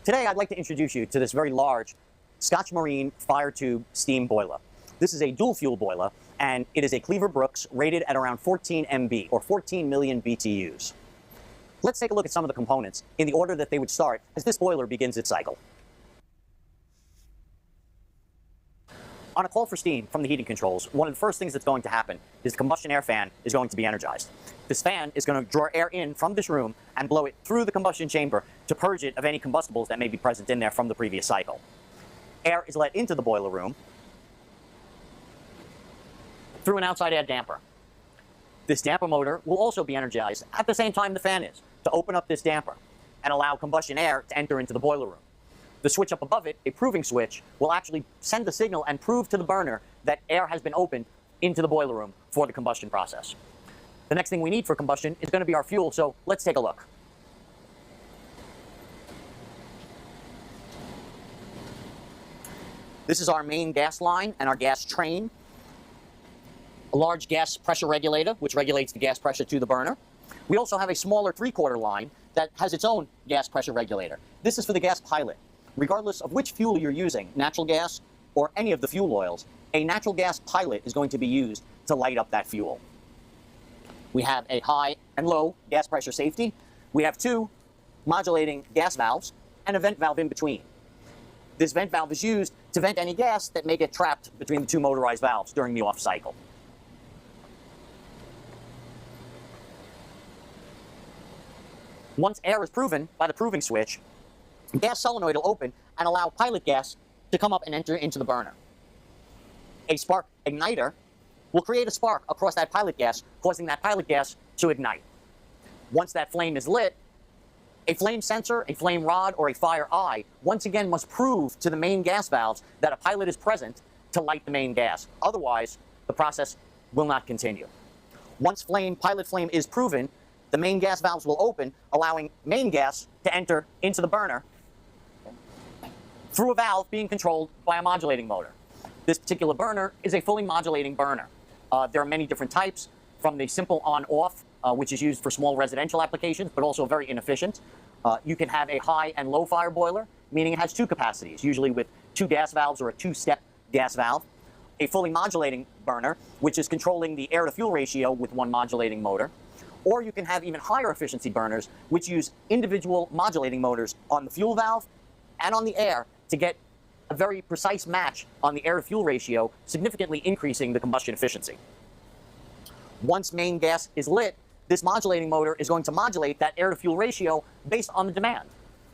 Today I'd like to introduce you to this very large Scotch Marine fire tube steam boiler. This is a dual fuel boiler, and it is a Cleaver Brooks rated at around 14 MB or 14 million BTUs. Let's take a look at some of the components in the order that they would start as this boiler begins its cycle. On a call for steam from the heating controls, one of the first things that's going to happen is the combustion air fan is going to be energized. This fan is going to draw air in from this room and blow it through the combustion chamber to purge it of any combustibles that may be present in there from the previous cycle. Air is let into the boiler room through an outside air damper. This damper motor will also be energized at the same time the fan is to open up this damper and allow combustion air to enter into the boiler room. The switch up above it, a proving switch, will actually send the signal and prove to the burner that air has been opened into the boiler room for the combustion process. The next thing we need for combustion is going to be our fuel, so let's take a look. This is our main gas line and our gas train. A large gas pressure regulator, which regulates the gas pressure to the burner. We also have a smaller 3/4 line that has its own gas pressure regulator. This is for the gas pilot. Regardless of which fuel you're using, natural gas or any of the fuel oils, a natural gas pilot is going to be used to light up that fuel. We have a high and low gas pressure safety. We have two modulating gas valves and a vent valve in between. This vent valve is used to vent any gas that may get trapped between the two motorized valves during the off cycle. Once air is proven by the proving switch, the gas solenoid will open and allow pilot gas to come up and enter into the burner. A spark igniter will create a spark across that pilot gas, causing that pilot gas to ignite. Once that flame is lit, a flame sensor, a flame rod, or a fire eye once again must prove to the main gas valves that a pilot is present to light the main gas. Otherwise, the process will not continue. Once pilot flame is proven, the main gas valves will open, allowing main gas to enter into the burner through a valve being controlled by a modulating motor. This particular burner is a fully modulating burner. There are many different types, from the simple on-off, which is used for small residential applications, but also very inefficient. You can have a high and low fire boiler, meaning it has two capacities, usually with two gas valves or a two-step gas valve. A fully modulating burner, which is controlling the air-to-fuel ratio with one modulating motor. Or you can have even higher efficiency burners, which use individual modulating motors on the fuel valve and on the air to get a very precise match on the air-to-fuel ratio, significantly increasing the combustion efficiency. Once main gas is lit, this modulating motor is going to modulate that air-to-fuel ratio based on the demand.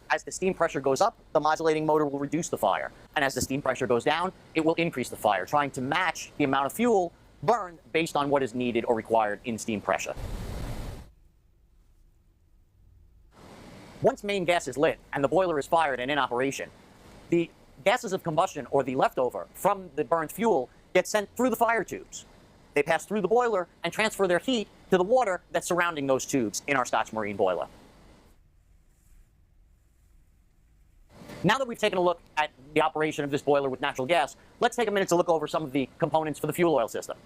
As the steam pressure goes up, the modulating motor will reduce the fire. And as the steam pressure goes down, it will increase the fire, trying to match the amount of fuel burned based on what is needed or required in steam pressure. Once main gas is lit and the boiler is fired and in operation, the gases of combustion, or the leftover from the burnt fuel, get sent through the fire tubes. They pass through the boiler and transfer their heat to the water that's surrounding those tubes in our Scotch Marine boiler. Now that we've taken a look at the operation of this boiler with natural gas, let's take a minute to look over some of the components for the fuel oil system.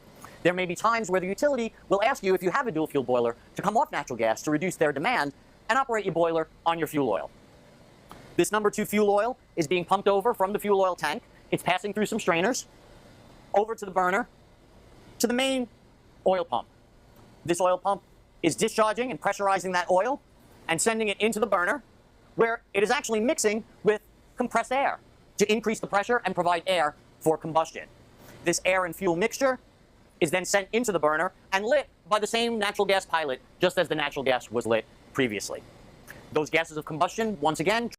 There may be times where the utility will ask you, if you have a dual fuel boiler, to come off natural gas to reduce their demand and operate your boiler on your fuel oil. This number 2 fuel oil is being pumped over from the fuel oil tank. It's passing through some strainers, over to the burner, to the main oil pump. This oil pump is discharging and pressurizing that oil and sending it into the burner, where it is actually mixing with compressed air to increase the pressure and provide air for combustion. This air and fuel mixture is then sent into the burner and lit by the same natural gas pilot, just as the natural gas was lit previously. Those gases of combustion, once again,